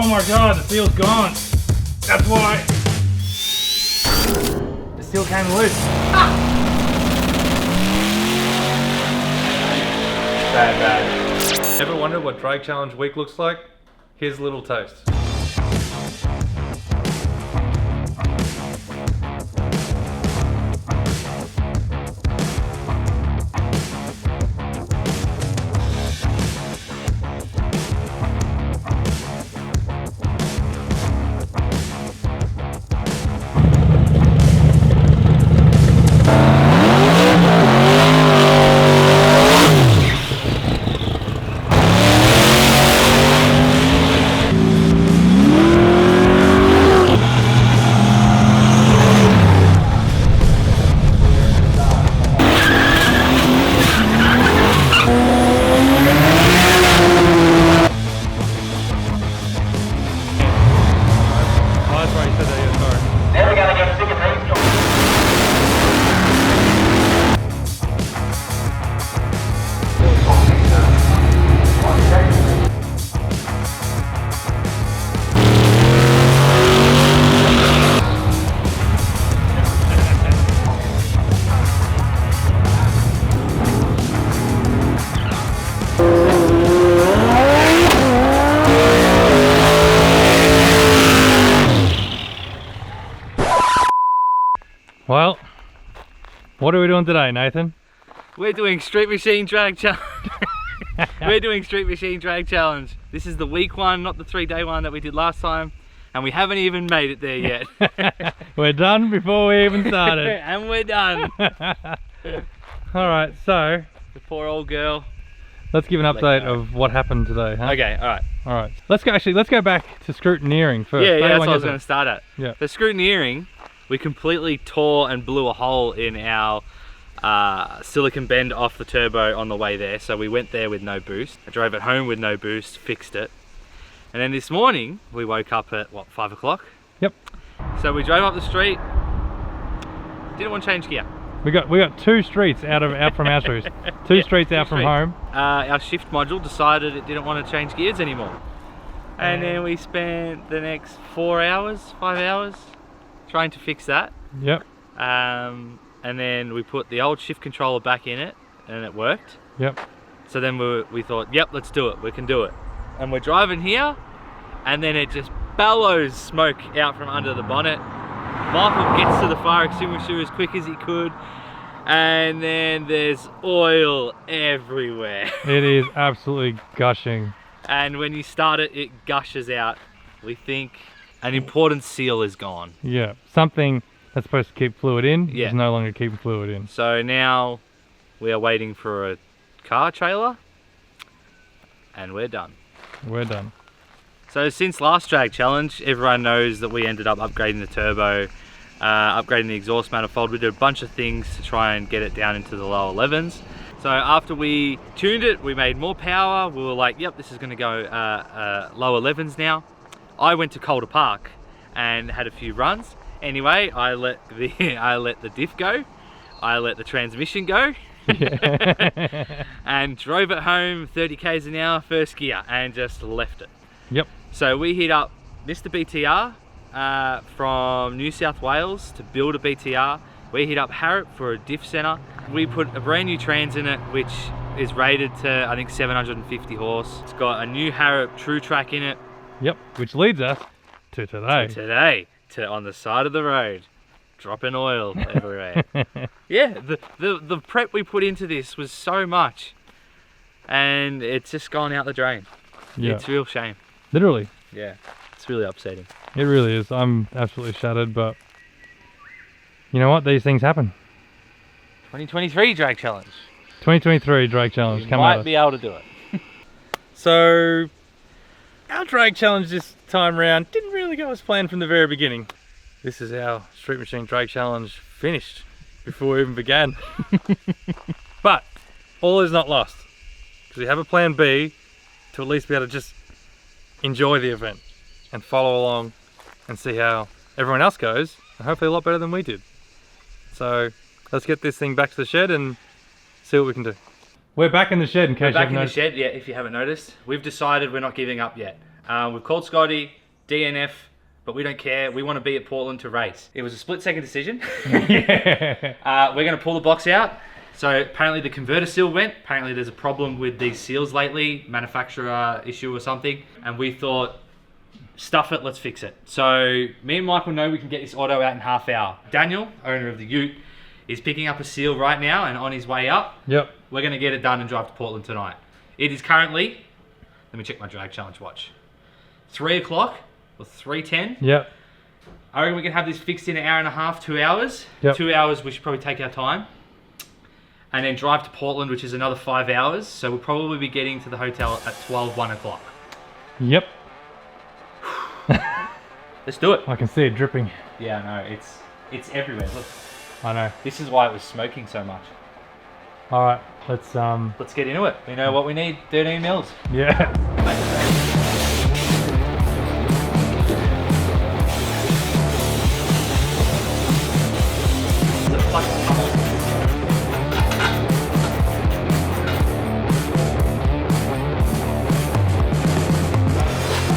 Oh my god, the seal's gone. That's why. The seal came loose. Bad. Ever wondered what Drag Challenge week looks like? Here's a little taste. Well, what are we doing today, Nathan? We're doing Street Machine Drag Challenge. We're doing Street Machine Drag Challenge. This is the week one, not the 3-day one that we did last time. And we haven't even made it there yet. We're done before we even started. And we're done. Alright, so The poor old girl. let's give an update of what happened today, huh? Okay, alright. Alright. Let's go back to scrutineering first. Yeah, that's what I was going to start at. Yeah. For scrutineering, we completely tore and blew a hole in our silicon bend off the turbo on the way there. So we went there with no boost. I drove it home with no boost, fixed it. And then this morning, we woke up at, what, 5 o'clock? Yep. So we drove up the street, didn't want to change gear. We got 2 streets out from our streets. Two streets out from home. Our shift module decided it didn't want to change gears anymore. And then we spent the next 4 hours, 5 hours, trying to fix that. Yep. And then we put the old shift controller back in it, and it worked. Yep. So then we thought, yep, let's do it, we can do it. And we're driving here, and then it just bellows smoke out from under the bonnet. Michael gets to the fire extinguisher as quick as he could, and then there's oil everywhere. It is absolutely gushing. And when you start it, it gushes out. We think an important seal is gone. Yeah, something that's supposed to keep fluid in Yeah. is no longer keeping fluid in. So now we are waiting for a car trailer, and we're done. We're done. So since last drag challenge, everyone knows that we ended up upgrading the turbo, upgrading the exhaust manifold. We did a bunch of things to try and get it down into the lower 11s. So after we tuned it, we made more power. We were like, yep, this is going to go lower 11s now. I went to Calder Park and had a few runs. Anyway, I let the diff go. I let the transmission go. Yeah. And drove it home 30 k's an hour first gear and just left it. Yep. So we hit up Mr. BTR from New South Wales to build a BTR. We hit up Harrop for a diff center. We put a brand new trans in it, which is rated to, I think, 750 horse. It's got a new Harrop True Track in it. Yep, which leads us to today. On the side of the road, dropping oil everywhere. Yeah, the prep we put into this was so much, and it's just gone out the drain. Yeah. It's a real shame. Literally. Yeah, it's really upsetting. It really is. I'm absolutely shattered, but you know what? These things happen. 2023 drag challenge. 2023 drag challenge. You Come might at be able to do it. So, our drag challenge this time round didn't really go as planned from the very beginning. This is our Street Machine drag challenge finished before we even began. But all is not lost, because we have a plan B to at least be able to just enjoy the event and follow along and see how everyone else goes, and hopefully a lot better than we did. So let's get this thing back to the shed and see what we can do. We're back in the shed in case We're back you in haven't the shed, yeah, if you haven't noticed. We've decided we're not giving up yet. We've called Scotty, DNF, but we don't care. We want to be at Portland to race. It was a split-second decision. We're going to pull the box out. So apparently the converter seal went. Apparently there's a problem with these seals lately, manufacturer issue or something. And we thought, stuff it, let's fix it. So me and Michael know we can get this auto out in half hour. Daniel, owner of the Ute, is picking up a seal right now and on his way up. Yep. We're going to get it done and drive to Portland tonight. It is currently, let me check my drag challenge watch, 3 o'clock or 3:10. Yep. I reckon we can have this fixed in an hour and a half, 2 hours. Yep. 2 hours, we should probably take our time. And then drive to Portland, which is another 5 hours. So we'll probably be getting to the hotel at 1 o'clock. Yep. Let's do it. I can see it dripping. Yeah, I know. It's everywhere. Look. I know. This is why it was smoking so much. All right, let's get into it. We know what we need. 13 mils. Yeah.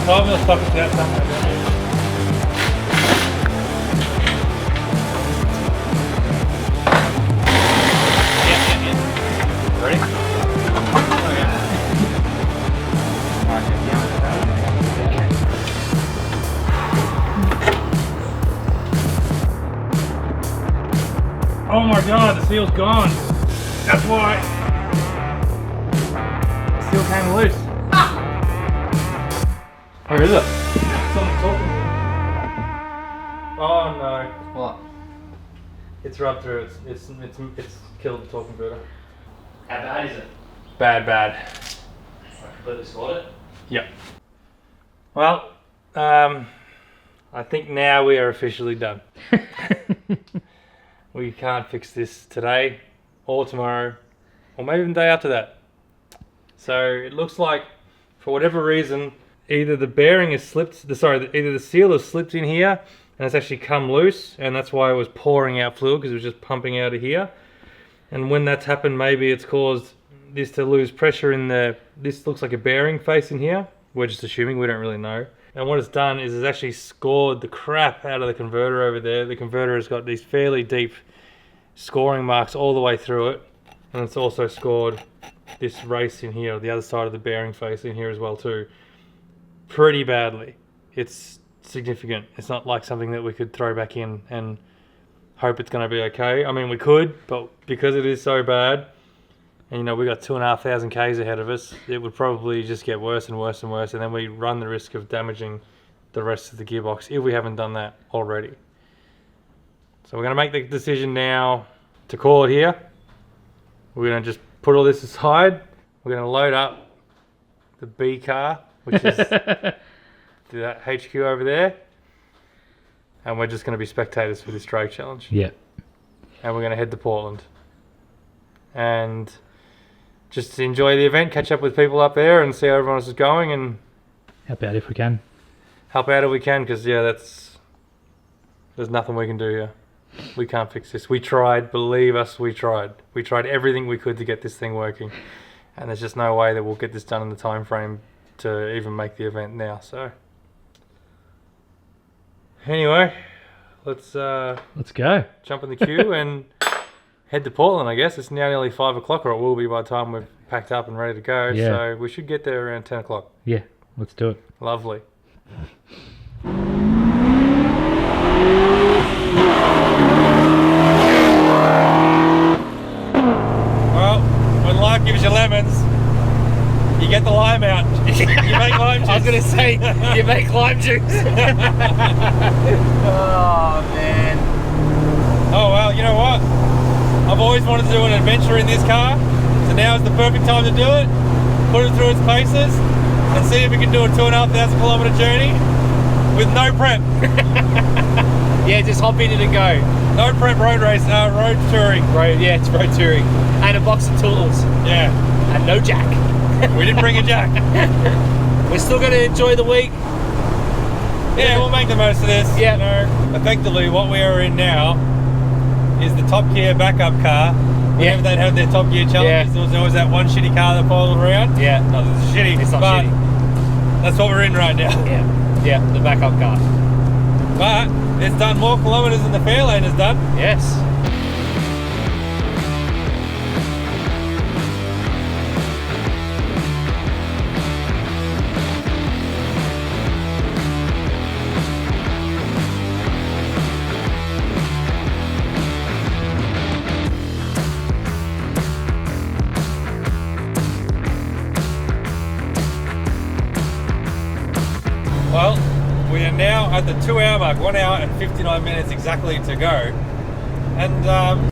I'm gonna stop it out somewhere. Yeah. Ready? Oh my god, the seal's gone. That's why. The seal came loose. Where is it? Someone talking. Oh no. What? It's rubbed through. It's killed the torque converter. How bad is it? Bad. I completely scored it. Yep. Well, I think now we are officially done. We can't fix this today or tomorrow or maybe even the day after that. So it looks like for whatever reason either the bearing has slipped, either the seal has slipped in here and it's actually come loose, and that's why it was pouring out fluid because it was just pumping out of here. And when that's happened, maybe it's caused this to lose pressure in this looks like a bearing face in here. We're just assuming, we don't really know. And what it's done is it's actually scored the crap out of the converter over there. The converter has got these fairly deep scoring marks all the way through it. And it's also scored this race in here, the other side of the bearing face in here as well too. Pretty badly. It's significant. It's not like something that we could throw back in and hope it's going to be okay. I mean, we could, but because it is so bad, and you know, we got 2,500 Ks ahead of us, it would probably just get worse and worse and worse, and then we run the risk of damaging the rest of the gearbox if we haven't done that already. So we're going to make the decision now to call it here. We're going to just put all this aside. We're going to load up the B car, which is that HQ over there, and we're just going to be spectators for this drag challenge. Yeah. And we're going to head to Portland and just enjoy the event, catch up with people up there and see how everyone else is going, and help out if we can. Help out if we can, because yeah, there's nothing we can do here. We can't fix this. We tried, believe us, we tried. We tried everything we could to get this thing working, and there's just no way that we'll get this done in the time frame to even make the event now. So anyway, let's go. Jump in the queue and head to Portland, I guess. It's now nearly 5 o'clock, or it will be by the time we've packed up and ready to go. Yeah. So we should get there around 10 o'clock. Yeah, let's do it. Lovely. Well, when life gives you lemons, you get the lime out. You make lime juice. I was going to say, you make lime juice. Oh, man. Oh, well, you know what? I've always wanted to do an adventure in this car, so now is the perfect time to do it. Put it through its paces and see if we can do a 2,500 kilometre journey with no prep. Yeah, just hop in it and go. No prep road touring. Yeah, it's road touring. And a box of tools. Yeah. And no jack. We didn't bring a jack. We're still going to enjoy the week. Yeah, we'll make the most of this. Yeah. You know, effectively, what we are in now is the Top Gear backup car. Whenever they'd have their Top Gear challenges, there was always that one shitty car that followed around. Yeah. No, this is shitty. It's not shitty. That's what we're in right now. Yeah, the backup car. But it's done more kilometres than the Fairlane has done. Yes. Well, we are now at the 2 hour mark, 1 hour and 59 minutes exactly to go. And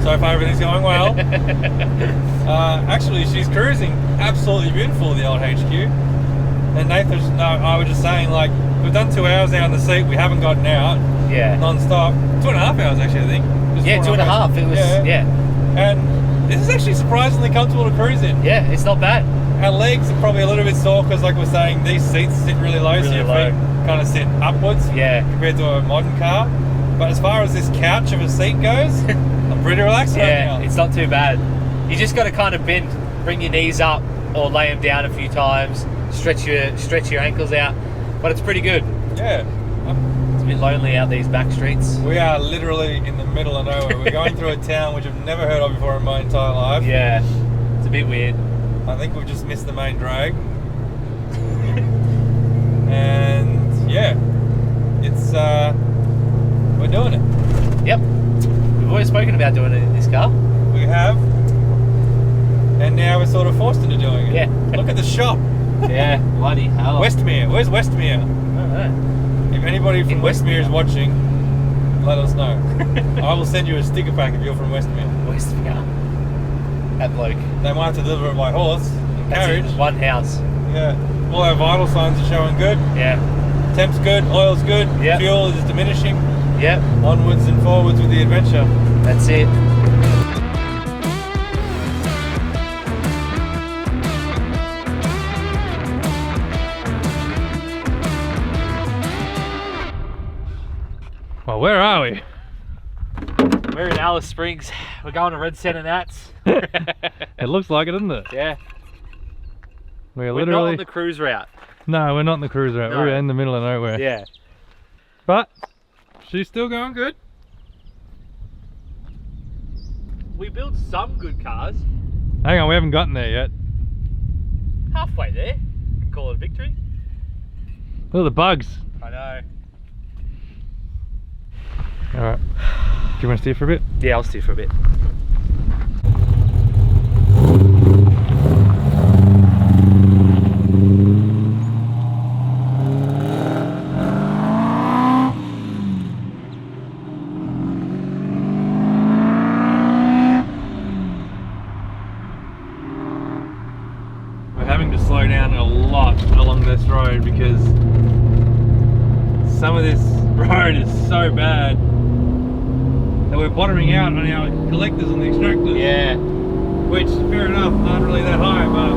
so far everything's going well. Actually, she's cruising absolutely beautiful, the old HQ. And Nathan, I was just saying, like, we've done 2 hours now in the seat, we haven't gotten out. Yeah. Non-stop. 2.5 hours actually, I think. Just Yeah, 2.5. It was, yeah. And this is actually surprisingly comfortable to cruise in. Yeah, it's not bad. Our legs are probably a little bit sore because, like we're saying, these seats sit really low, so your feet kind of sit upwards compared to a modern car. But as far as this couch of a seat goes, I'm pretty relaxed right now. Yeah, it's not too bad. You just got to kind of bend, bring your knees up or lay them down a few times, stretch your ankles out, but it's pretty good. Yeah. It's a bit lonely out these back streets. We are literally in the middle of nowhere. We're going through a town which I've never heard of before in my entire life. Yeah, it's a bit weird. I think we've just missed the main drag. And yeah, it's we're doing it. Yep. We've always spoken about doing it in this car. We have. And now we're sort of forced into doing it. Yeah. Look at the shop. Yeah, bloody hell. Westmere. Where's Westmere? I don't know. If anybody from Westmere is watching, let us know. I will send you a sticker pack if you're from Westmere. Westmere. That bloke. They might have to deliver it by horse and carriage. That's it. One house. Yeah. All our vital signs are showing good. Yeah. Temp's good, oil's good, Yep. fuel is diminishing. Yep. Onwards and forwards with the adventure. That's it. Well, where are we? We're in Alice Springs. We're going to Red Center Nats. It looks like it, doesn't it? Yeah. We're We're not on the cruise route. No, we're not in the cruise route. No. We're in the middle of nowhere. Yeah. But she's still going good. We build some good cars. Hang on, we haven't gotten there yet. Halfway there. Can call it a victory. Look at the bugs. I know. Alright. Do you want to steer for a bit? Yeah, I'll steer for a bit. We're having to slow down a lot along this road because some of this road is so bad that we're bottoming out on our collectors and the extractors. Yeah. Which, fair enough, aren't really that high, but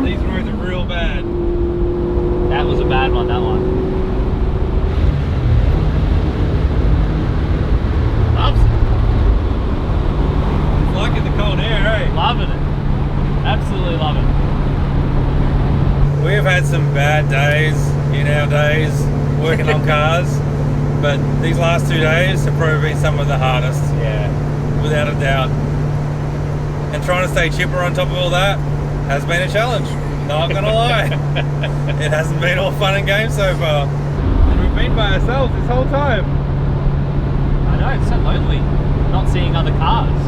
these roads are real bad. That was a bad one, that one. Loves it. It's liking the cold air, eh? Loving it. Absolutely love it. We've had some bad days in our days working on cars, but these last 2 days have probably been some of the hardest, Yeah. without a doubt. And trying to stay chipper on top of all that has been a challenge, not gonna lie. It hasn't been all fun and games so far. And we've been by ourselves this whole time. I know, it's so lonely. Not seeing other cars.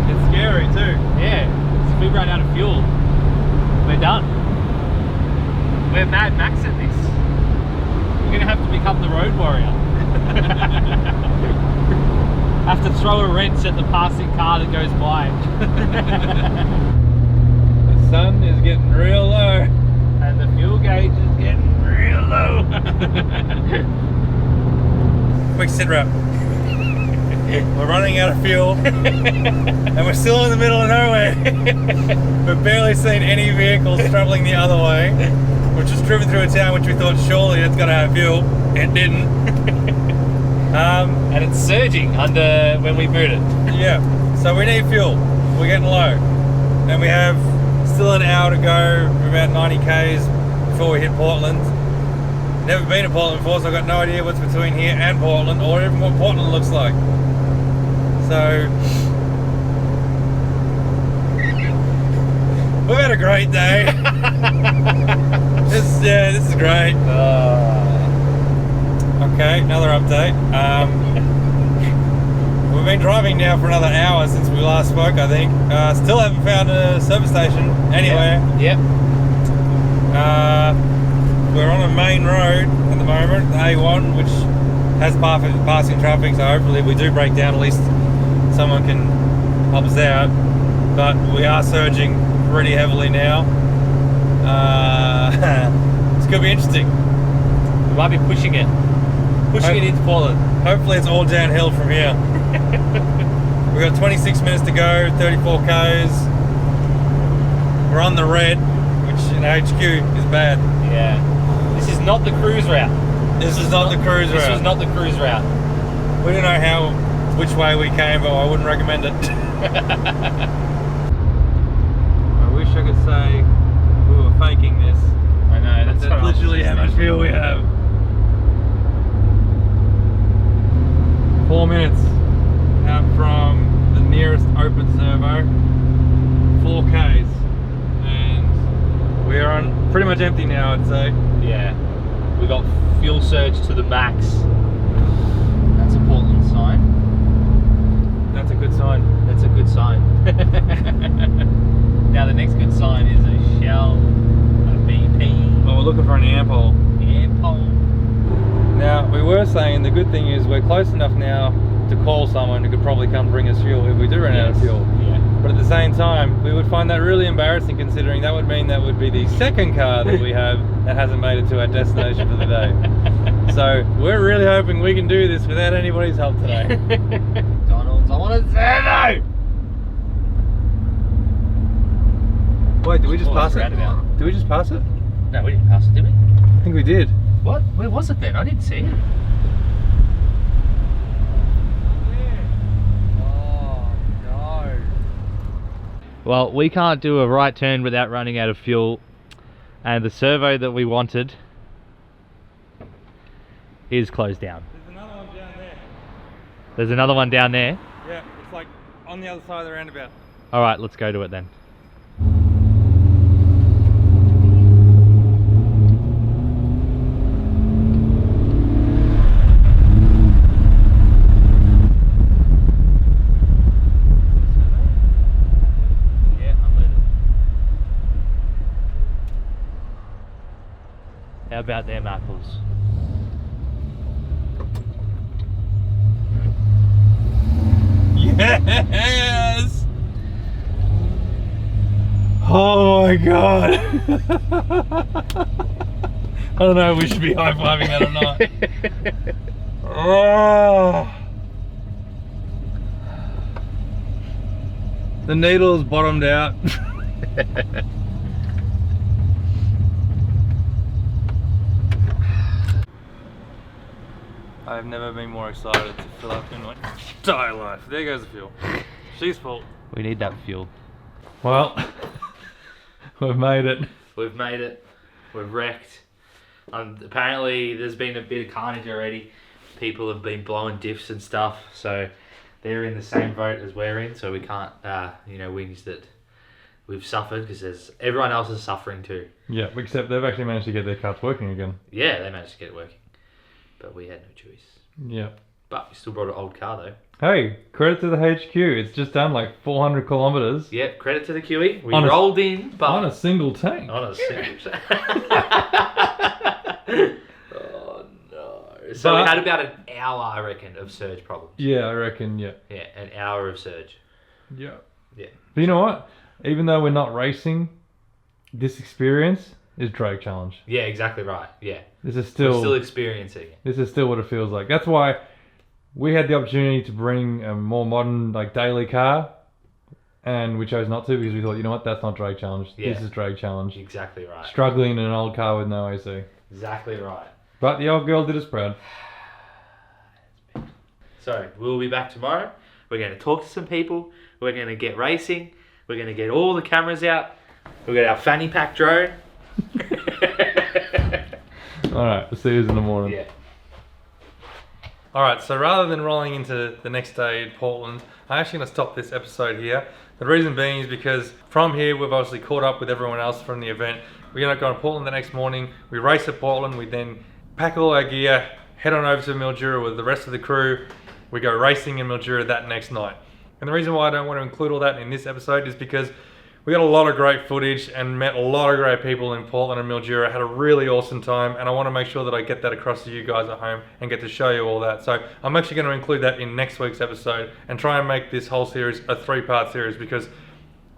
It's scary too. Yeah. If we run out of fuel, we're done. We're Mad Max at this. We're gonna have to become the road warrior. Have to throw a wrench at the passing car that goes by. The sun is getting real low. And the fuel gauge is getting real low. Quick sit rep. We're running out of fuel and we're still in the middle of nowhere. We've barely seen any vehicles travelling the other way. We've just driven through a town which we thought surely it's going to have fuel. It didn't. And it's surging under when we boot it. Yeah, so we need fuel. We're getting low. And we have still an hour to go, about 90 k's before we hit Portland. Never been to Portland before, so I've got no idea what's between here and Portland, or even what Portland looks like. So, we've had a great day. This is great. Okay, another update. We've been driving now for another hour since we last spoke, I think. Still haven't found a service station anywhere. Yep. We're on a main road at the moment, the A1, which has passing traffic, so hopefully if we do break down, at least someone can help us out. But we are surging pretty heavily now. It's going to be interesting. We might be pushing it into Portland. Hopefully it's all downhill from here. We've got 26 minutes to go, 34 Ks. We're on the red, which in HQ is bad. Yeah. This is not the cruise route. This was not the cruise route. We don't know which way we came, but I wouldn't recommend it. I wish I could say we were faking this. I know, That's literally how much fuel we have. 4 minutes out from the nearest open servo, 4 Ks, and we're on pretty much empty now, I'd say. Yeah, we got fuel surge to the max. That's a Portland sign. That's a good sign. That's a good sign. Now the next good sign is a Shell, a BP. Well, we're looking for an amp hole. Amp hole. Now, we were saying the good thing is we're close enough now to call someone who could probably come bring us fuel if we do run out of fuel. Yeah. But at the same time, we would find that really embarrassing, considering that would mean that would be the second car that we have that hasn't made it to our destination for the day. So we're really hoping we can do this without anybody's help today. McDonald's, I want a servo! Wait, did we just pass it? Roundabout. Did we just pass it? No, we didn't pass it, did we? I think we did. What? Where was it then? I didn't see it. Well, we can't do a right turn without running out of fuel, and the servo that we wanted is closed down. There's another one down there. There's another one down there? Yeah, it's like on the other side of the roundabout. Alright, let's go to it then. How about them apples? Yes! Oh my god! I don't know if we should be high-fiving that or not. Oh! The needle's bottomed out. I've never been more excited to fill up in my entire life. There goes the fuel. She's full. We need that fuel. Well, we've made it. We've made it. We've wrecked. Apparently there's been a bit of carnage already. People have been blowing diffs and stuff, so they're in the same boat as we're in, so we can't, whinge that we've suffered, because everyone else is suffering too. Yeah, except they've actually managed to get their carts working again. Yeah, they managed to get it working. But we had no choice. Yeah. But we still brought an old car though. Hey, credit to the HQ. It's just done like 400 kilometers. Yep, credit to the QE. We rolled in, but on a single tank. On a single tank. Oh no. So we had about an hour, I reckon, of surge problems. Yeah, I reckon, yeah. Yeah, an hour of surge. Yeah. Yeah. But you know what? Even though we're not racing, this experience is drag challenge. Yeah, exactly right. Yeah. We're still experiencing it. This is still what it feels like. That's why we had the opportunity to bring a more modern, like, daily car, and we chose not to because we thought, you know what, that's not drag challenge. Yeah. This is drag challenge. Exactly right. Struggling in an old car with no AC. Exactly right. But the old girl did us proud. So we'll be back tomorrow. We're going to talk to some people. We're going to get racing. We're going to get all the cameras out. We've got our fanny pack drone. Alright, we'll see you in the morning. Yeah. Alright, so rather than rolling into the next day in Portland, I'm actually going to stop this episode here. The reason being is because from here we've obviously caught up with everyone else from the event. We're going to go to Portland the next morning, we race at Portland, we then pack all our gear, head on over to MILDURA with the rest of the crew, we go racing in MILDURA that next night. And the reason why I don't want to include all that in this episode is because we got a lot of great footage and met a lot of great people in Portland and MILDURA, had a really awesome time, and I want to make sure that I get that across to you guys at home and get to show you all that. So I'm actually going to include that in next week's episode and try and make this whole series a 3-part series, because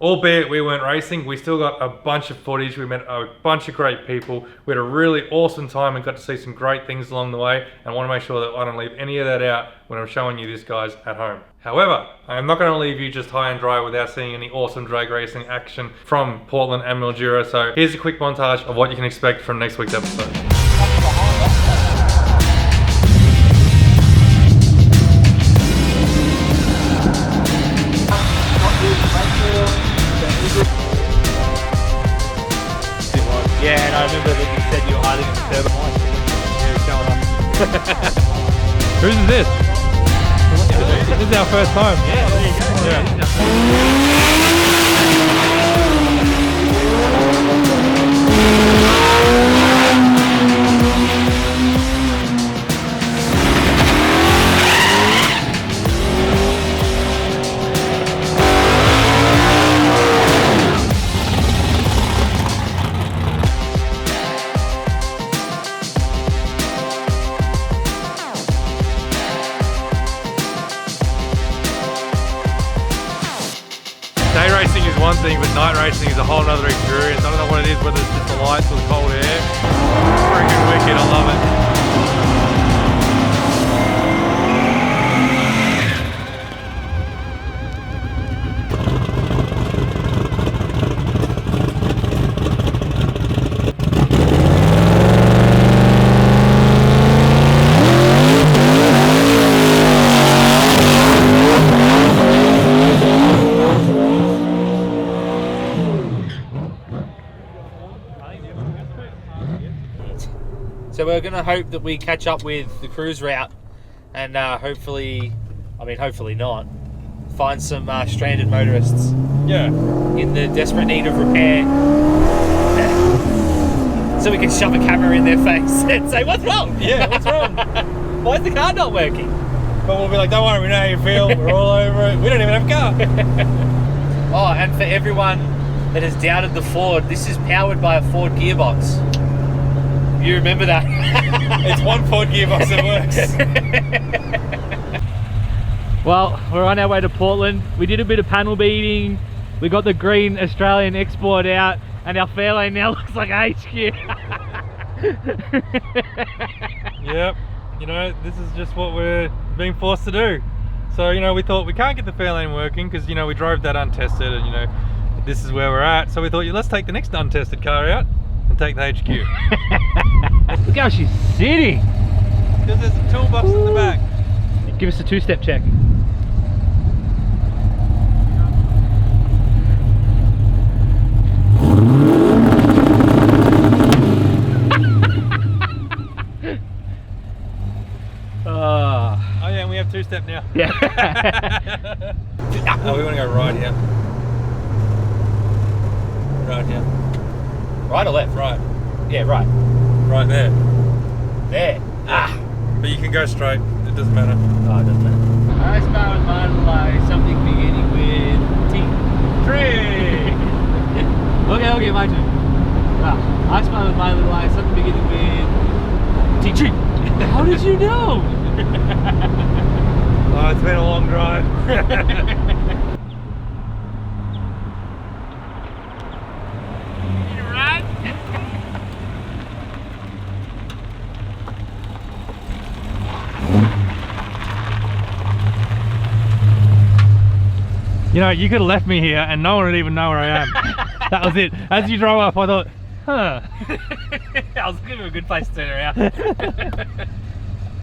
albeit we weren't racing, we still got a bunch of footage, we met a bunch of great people, we had a really awesome time and got to see some great things along the way, and I want to make sure that I don't leave any of that out when I'm showing you this, guys, at home. However, I am not going to leave you just high and dry without seeing any awesome drag racing action from Portland and MILDURA, so here's a quick montage of what you can expect from next week's episode. Yeah, and I remember that you said you were hiding in the turbo. Yeah, showing off. Whose is this? This is our first time. Yeah, there you go. Yeah. Day racing is one thing, but night racing is a whole other experience. I don't know what it is, whether it's just the lights or the cold air. Freaking wicked, I love it. So we're going to hope that we catch up with the cruise route and hopefully, I mean hopefully not, find some stranded motorists in the desperate need of repair. So we can shove a camera in their face and say, what's wrong? Yeah, what's wrong? Why is the car not working? But we'll be like, don't worry, we know how you feel, we're all over it. We don't even have a car. Oh, and for everyone that has doubted the Ford, this is powered by a Ford gearbox. You remember that? It's one Ford gearbox that works. Well, we're on our way to Portland. We did a bit of panel beating. We got the green Australian export out, and our Fairlane now looks like HQ. Yep, you know, this is just what we're being forced to do. So, you know, we thought we can't get the Fairlane working because, you know, we drove that untested and, you know, this is where we're at. So we thought, let's take the next untested car out and take the HQ. Look how she's sitting. Because there's a toolbox in the back. Give us a 2-step check. Oh yeah, and we have 2-step now. Yeah. Oh, we want to go right here. Right here. Right or left? Right. Yeah, right. Right there. There. Ah. But you can go straight. It doesn't matter. Oh, it doesn't matter. I spell with my something beginning with T. Tree. Okay, my turn. I spell with my little eye something beginning with T. Tree. How did you know? Oh, it's been a long drive. You know, you could have left me here and no one would even know where I am. That was it. As you drove up, I thought, huh. I was looking for a good place to turn around.